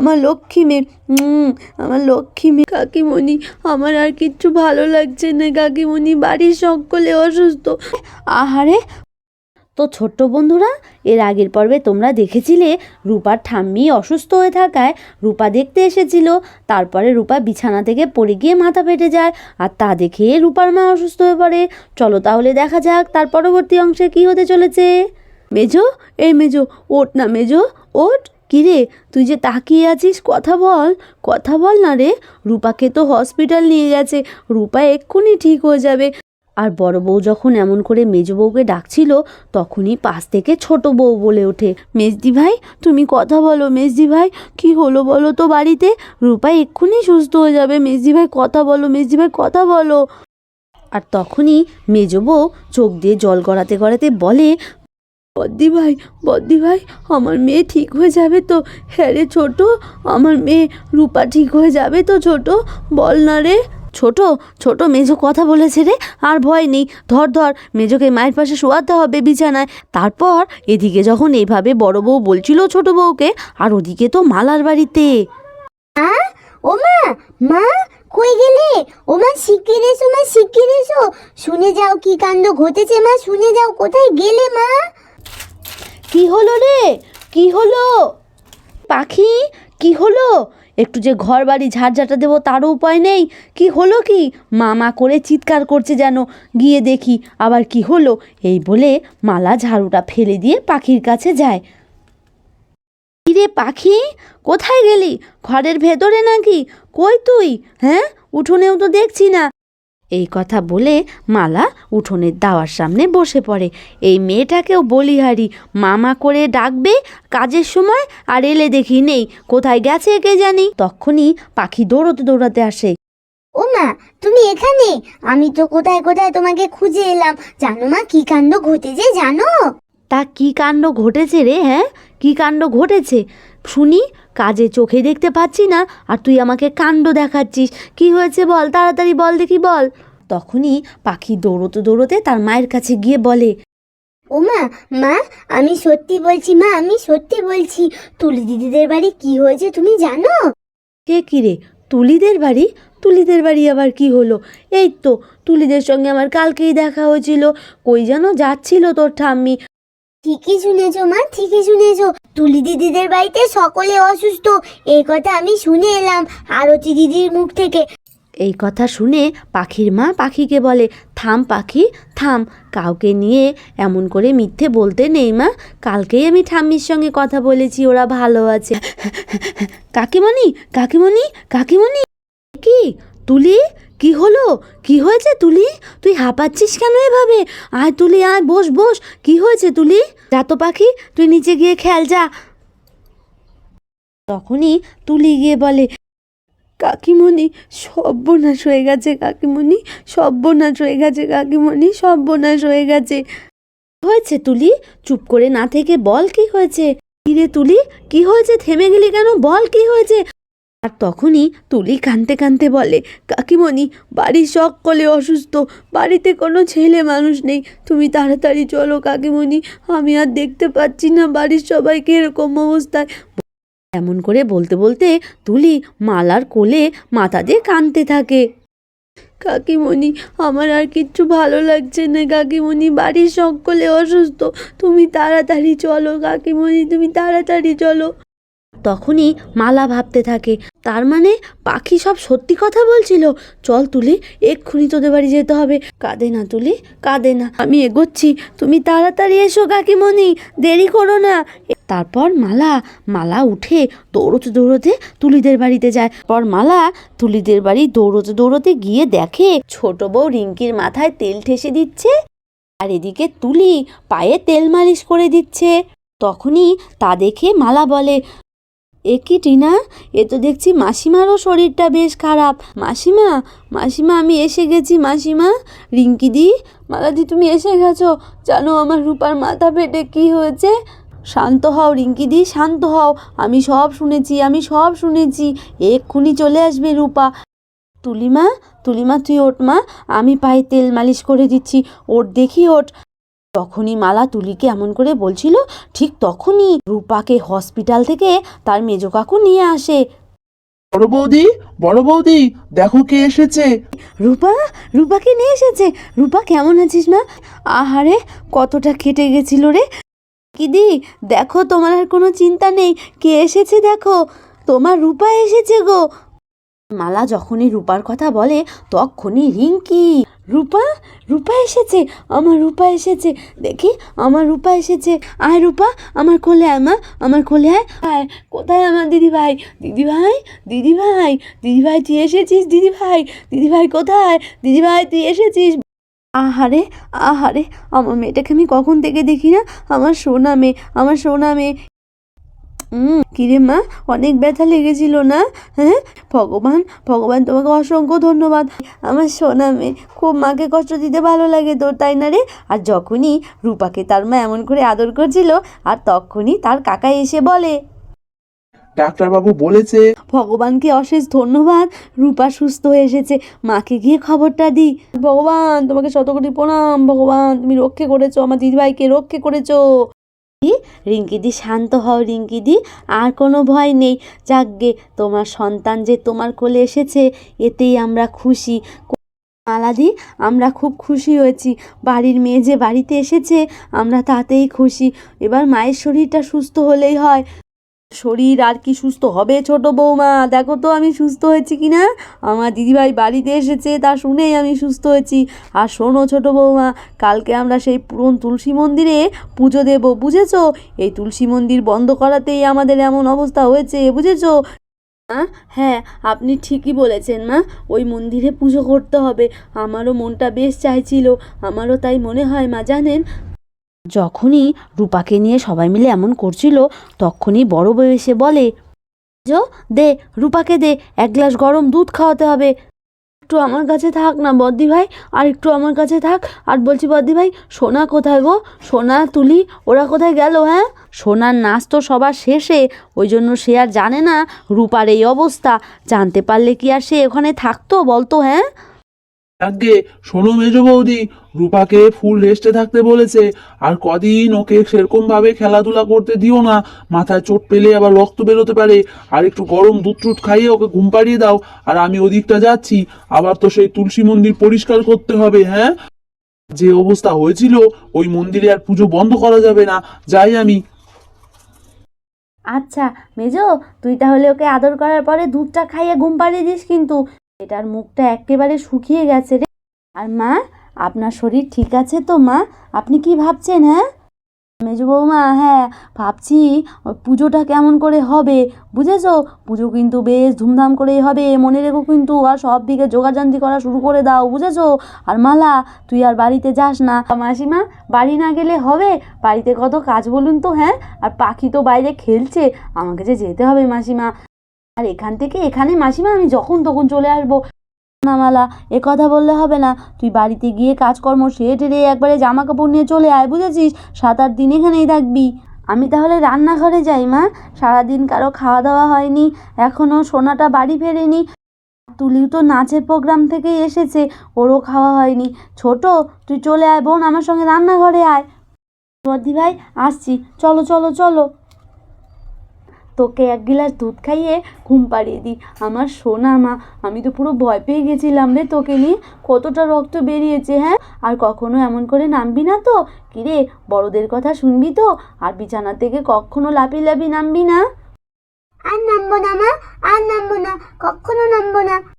আমার লক্ষ্মী মেয়ে, আমার লক্ষ্মী মেয়ে। কাকিমণি, আমার আর কিচ্ছু ভালো লাগছে না কাকিমণি, বাড়ির সকলে অসুস্থ। আহারে, তো ছোট্ট বন্ধুরা, এর আগের পর্বে তোমরা দেখেছিলে রূপার ঠাম্মি অসুস্থ হয়ে থাকায় রূপা দেখতে এসেছিল। তারপরে রূপা বিছানা থেকে পড়ে গিয়ে মাথা ফেটে যায়, আর তা দেখে রূপার মা অসুস্থ হয়ে পড়ে। চলো তাহলে দেখা যাক তার পরবর্তী অংশে কি হতে চলেছে। মেজো, এই মেজো, ওঠ না মেজো, ওঠ। কিরে, তুই যে তাকিয়ে আছিস, কথা বল, কথা বল না রে। রূপাকে তো হসপিটাল নিয়ে গেছে, রূপা এক্ষুনি ঠিক হয়ে যাবে। আর বড় বউ যখন এমন করে মেজো বউকে ডাকছিল, তখনই পাশ থেকে ছোট বউ বলে ওঠে, মেজদি ভাই তুমি কথা বলো। মেজদি ভাই, কি হলো বলো তো বাড়িতে? রূপা এক্ষুনি সুস্থ হয়ে যাবে, মেজদি ভাই কথা বলো, মেজদি ভাই কথা বলো। আর তখনই মেজো বউ চোখ দিয়ে জল গড়াতে গড়াতে বলে, বদ্দি ভাই, বদ্দি ভাই, আমার মেয়ে ঠিক হয়ে যাবে তো? হ্যাঁ রে ছোট, আমার মেয়ে রূপা ঠিক হয়ে যাবে তো ছোট? বল না রে। ছোট, ছোট মেজো কথা বলেছে রে, আর ভয় নেই, ধর ধর, মেজোকে মায়ের পাশে শোয়াতে হবে বিছানায়। তারপর এদিকে যখন এইভাবে বড় বউ বলছিল ছোট বউকে, আর ওদিকে তো মালার বাড়িতে। ও মা, মা কই গেলে? ও মা শিগগির এসো, মা শিগগির এসো, শুনে যাও কি কাণ্ড ঘটেছে। মা শুনে যাও, কোথায় গেলে মা? কি হলো রে, কি হলো? পাখি, কি হলো? একটু যে ঘর বাড়ি ঝাড়ঝাঁটা দেবো তারও উপায় নেই। কি হলো কি? মা করে চিৎকার করছে যেন, গিয়ে দেখি আবার কি হলো। এই বলে মালা ঝাড়ুটা ফেলে দিয়ে পাখির কাছে যায়। কিরে পাখি, কোথায় গেলি? ঘরের ভেতরে নাকি? কই তুই? হ্যাঁ, উঠোনেও তো দেখছি না। এই কথা বলে মালা উঠোনের দাওয়ার সামনে বসে পড়ে। এই মেয়েটাকেও বলিহারি, মামা করে ডাকবে কাজের সময়, আর এলে দেখি নেই, কোথায় গেছে কে জানি। তখনই পাখি দৌড়তে দৌড়াতে আসে। ও মা, তুমি এখানে? আমি তো কোথায় কোথায় তোমাকে খুঁজে এলাম। জানো মা কি কাণ্ড ঘটেছে জানো? তা কি কাণ্ড ঘটেছে রে? হ্যাঁ, কি কাণ্ড ঘটেছে শুনি? কাজে চোখে দেখতে পাচ্ছি না, আর তুই আমাকে কাণ্ড দেখাচ্ছিস। কি হয়েছে বল, তাড়াতাড়ি বল দেখি, বল। তখনই পাখি দৌড়তে দৌড়তে তার মায়ের কাছে গিয়ে বলে, ও মা, মা আমি সত্যি বলছি, মা আমি সত্যি বলছি। তুলি দিদিদের বাড়ি কি হয়েছে তুমি জানো? কে কিরে? তুলিদের বাড়ি? তুলিদের বাড়ি আবার কি হলো? এই তো তুলিদের সঙ্গে আমার কালকেই দেখা হয়েছিল। কই যেন যাচ্ছিল তোর ঠাম্মি। ঠিকই শুনেছো মা, ঠিকই শুনেছো। তুলি দিদিদের বাড়িতে সকলে অসুস্থ, এই কথা আমি শুনে এলাম আরতি দিদির মুখ থেকে। এই কথা শুনে পাখির মা পাখিকে বলে, থাম পাখি, থাম, কাউকে নিয়ে এমন করে মিথ্যে বলতে নেই মা। কালকেই আমি ঠাম্মির সঙ্গে কথা বলেছি, ওরা ভালো আছে। কাকিমণি, কাকিমণি, কাকিমণি। কি তুলি, কি হলো? কি হয়েছে তুলি? তুই হাঁপাচ্ছিস কেন এভাবে? আয় তুলি, আয়, বস বস। কি হয়েছে তুলি? যা তো পাখি, তুই নিচে গিয়ে খেল যা। তখনই তুলি গিয়ে বলে, কাকিমণি সর্বনাশ হয়ে গেছে কাকিমণি, সর্বনাশ হয়ে গেছে কাকিমণি, সর্বনাশ হয়ে গেছে। হয়েছে তুলি? চুপ করে না থেকে বল কি হয়েছে। কিরে তুলি, কি হয়েছে? থেমে গেলি কেন? বল কি হয়েছে। আর তখনই তুলি কাঁদতে কাঁদতে বলে, কাকিমণি বাড়ির সকলে অসুস্থ, বাড়িতে কোনো ছেলে মানুষ নেই, তুমি তাড়াতাড়ি চলো কাকিমণি, আমি আর দেখতে পাচ্ছি না বাড়ির সবাইকে এরকম অবস্থায়। এমন করে বলতে বলতে তুলি মালার কোলে মাথা দিয়ে কাঁদতে থাকে। কাকিমণি, আমার আর কিচ্ছু ভালো লাগছে না কাকিমণি, বাড়ির সকলে অসুস্থ, তুমি তাড়াতাড়ি চলো কাকিমণি, তুমি তাড়াতাড়ি চলো। তখনই মালা ভাবতে থাকে, তার মানে পাখি সব সত্যি কথা বলছিল। চল তুলি, এক্ষুনি তোদের বাড়ি যেতে হবে। কাঁদে না তুলি, কাঁদে না, আমি এগোচ্ছি, তুমি তাড়াতাড়ি এসো কাকিমণি, দেরি করো না। তারপর মালা উঠে দৌড়তে দৌড়তে তুলিদের বাড়িতে যায়। পর মালা তুলিদের বাড়ি দৌড়তে দৌড়তে গিয়ে দেখে ছোট বউ রিঙ্কির মাথায় তেল ঠেসে দিচ্ছে, আর এদিকে তুলি পায়ে তেল মালিশ করে দিচ্ছে। তখনই তা দেখে মালা বলে, এ কি টিনা, এ তো দেখছি মাসিমারও শরীরটা বেশ খারাপ। মাসিমা, মাসিমা আমি এসে গেছি মাসিমা। রিঙ্কিদি, মালাদি তুমি এসে গেছো? জানো আমার রূপার মাথা ফেটে কি হয়েছে? শান্ত হও রিঙ্কিদি, শান্ত হও, আমি সব শুনেছি, আমি সব শুনেছি, এক্ষুনি চলে আসবে রূপা। তুলিমা, তুলিমা তুই ওঠ মা, আমি পায়ে তেল মালিশ করে দিচ্ছি, ওঠ দেখি ওঠ। তখনই মালা তুলিকে এমন করে বলছিল, ঠিক তখনই রূপাকে হসপিটাল থেকে তার মেজো কাকু নিয়ে আসে। বড় বৌদি দেখো কে এসেছে। রূপাকে নিয়ে এসেছে। রূপা, কেমন আছিস মা? আহারে, কতটা খেটে গেছিল রে। দিদি দেখো, তোমার আর কোনো চিন্তা নেই, কে এসেছে দেখো, তোমার রূপা এসেছে গো। মালা যখনই রূপার কথা বলে তখনই রিঙ্কি, রূপা এসেছে, আমার রূপা এসেছে, দেখি আমার রূপা এসেছে। আয় রূপা, আমার কোলে আয় মা, আমার কোলে আয়। আয়, কোথায় আমার দিদিভাই? দিদিভাই তুই এসেছিস? দিদিভাই কোথায়? দিদিভাই তুই এসেছিস? আহারে, আমার মেয়েটাকে আমি কখন থেকে দেখি না, আমার সোনা মেয়ে। কিরে মা, অনেক ব্যথা লেগেছিল না? হ্যাঁ, ভগবান তোমাকে অসংখ্য ধন্যবাদ। আমার সোনা মেয়ে, খুব মাকে কষ্ট দিতে ভালো লাগে তোর, তাই না রে? আর যখনই রূপাকে তার মা এমন করে আদর করছিল, আর তখনই তার কাকা এসে বলে, ডাক্তারবাবু বলেছে। ভগবানকে অশেষ ধন্যবাদ, রূপা সুস্থ হয়ে এসেছে। মাকে গিয়ে খবরটা দি। ভগবান তোমাকে শত কোটি প্রণাম। ভগবান, তুমি রক্ষে করেছো, আমার দিদিভাইকে রক্ষে করেছো। রিঙ্কিদি, শান্ত হও রিঙ্কিদি, আর কোনো ভয় নেই। যাকগে, তোমার সন্তান যে তোমার কোলে এসেছে, এতেই আমরা খুশি। মালাদি, আমরা খুব খুশি হয়েছি, বাড়ির মেয়ে যে বাড়িতে এসেছে, আমরা তাতেই খুশি। এবার মায়ের শরীরটা সুস্থ হলেই হয়। শরীর আর কি সুস্থ হবে ছোট বৌমা, দেখো তো আমি সুস্থ হয়েছি কিনা। আমার দিদিভাই বাড়িতে এসেছে তা শুনেই আমি সুস্থ হয়েছি। আর শোনো ছোট বৌমা, কালকে আমরা সেই পুরনো তুলসী মন্দিরে পুজো দেব, বুঝেছো? এই তুলসী মন্দির বন্ধ করাতেই আমাদের এমন অবস্থা হয়েছে, বুঝেছো? হ্যাঁ, আপনি ঠিকই বলেছেন মা, ওই মন্দিরে পুজো করতে হবে। আমারও মনটা বেশ চাইছিল, আমারও তাই মনে হয় মা, জানেন। যখনই রূপাকে নিয়ে সবাই মিলে এমন করছিল, তখনই বড় বউ এসে বলে, দে রূপাকে দে, এক গ্লাস গরম দুধ খাওয়াতে হবে। একটু আমার কাছে থাক না বদ্দি ভাই, আর একটু আমার কাছে থাক। আর বলছি বদ্দি ভাই, সোনা কোথায় গো? সোনা, তুলি, ওরা কোথায় গেল? হ্যাঁ, সোনার নাচ তো সবার শেষে, ওই জন্য সে আর জানে না রূপার এই অবস্থা। জানতে পারলে কি আর সে ওখানে থাকতো বলতো? হ্যাঁ, আগে শোনো মেজো বৌদি, রূপাকে ফুল রেস্টে থাকতে বলেছে। আর কদিন ওকে সেরকম ভাবে খেলাধুলা করতে দিও না, মাথায় চোট পেলে আবার রক্ত বেরোতে পারে। আর একটু গরম দুধ টুধ খাইয়ে ওকে ঘুম পাড়িয়ে দাও। আর আমি ওদিকটা যাচ্ছি, আবার তো সেই তুলসী মন্দির পরিষ্কার করতে হবে। হ্যাঁ, যে অবস্থা হয়েছিল ওই মন্দিরে আর পুজো বন্ধ করা যাবে না, যাই আমি। আচ্ছা মেজো, তুই তাহলে ওকে আদর করার পরে দুধটা খাইয়ে ঘুম পাড়িয়ে দিস, কিন্তু এটার মুখটা একেবারে শুকিয়ে গেছে রে। আর মা, আপনার শরীর ঠিক আছে তো মা? আপনি কি ভাবছেন? হ্যাঁ মেজো বৌমা, হ্যাঁ ভাবছি ওই পুজোটা কেমন করে হবে, বুঝেছো? পুজো কিন্তু বেশ ধুমধাম করেই হবে, মনে রেখো কিন্তু। আর সব দিকে জোগাড়যন্ত্র করা শুরু করে দাও, বুঝেছো? আর মালা, তুই আর বাড়িতে যাস না। মাসিমা, বাড়ি না গেলে হবে? বাড়িতে কত কাজ বলুন তো। হ্যাঁ, আর পাখি তো বাইরে খেলছে, আমাকে যে যেতে হবে মাসিমা। আর এখান থেকে এখানে মাসিমা আমি যখন তখন চলে আসবো। না মালা, এ কথা বললে হবে না। তুই বাড়িতে গিয়ে কাজকর্ম সেরে টেরে একবারে জামা কাপড় নিয়ে চলে আয়, বুঝেছিস? 7-8 দিন এখানেই থাকবি। আমি তাহলে রান্নাঘরে যাই মা, সারাদিন কারো খাওয়া দাওয়া হয়নি, এখনও সোনাটা বাড়ি ফেরেনি। তুলিও তো নাচের প্রোগ্রাম থেকে এসেছে, ওরও খাওয়া হয়নি। ছোট, তুই চলে আয় বোন, আমার সঙ্গে রান্নাঘরে আয়। বদ্দি ভাই আসছি, চলো চলো চলো। তোকে এক গিলাস দুধ খাইয়ে ঘুম পাড়িয়ে দিই, আমার সোনা মা। আমি তো পুরো ভয় পেয়ে গেছিলাম রে তোকে নিয়ে, কতটা রক্ত বেরিয়েছে। হ্যাঁ, আর কখনো এমন করে নামবি না তো? কিরে, বড়দের কথা শুনবি তো? আর বিছানা থেকে কখনো লাফিয়ে নামবি না? আর নামবো না মা, আর নামবো না, কখনো নামবো না।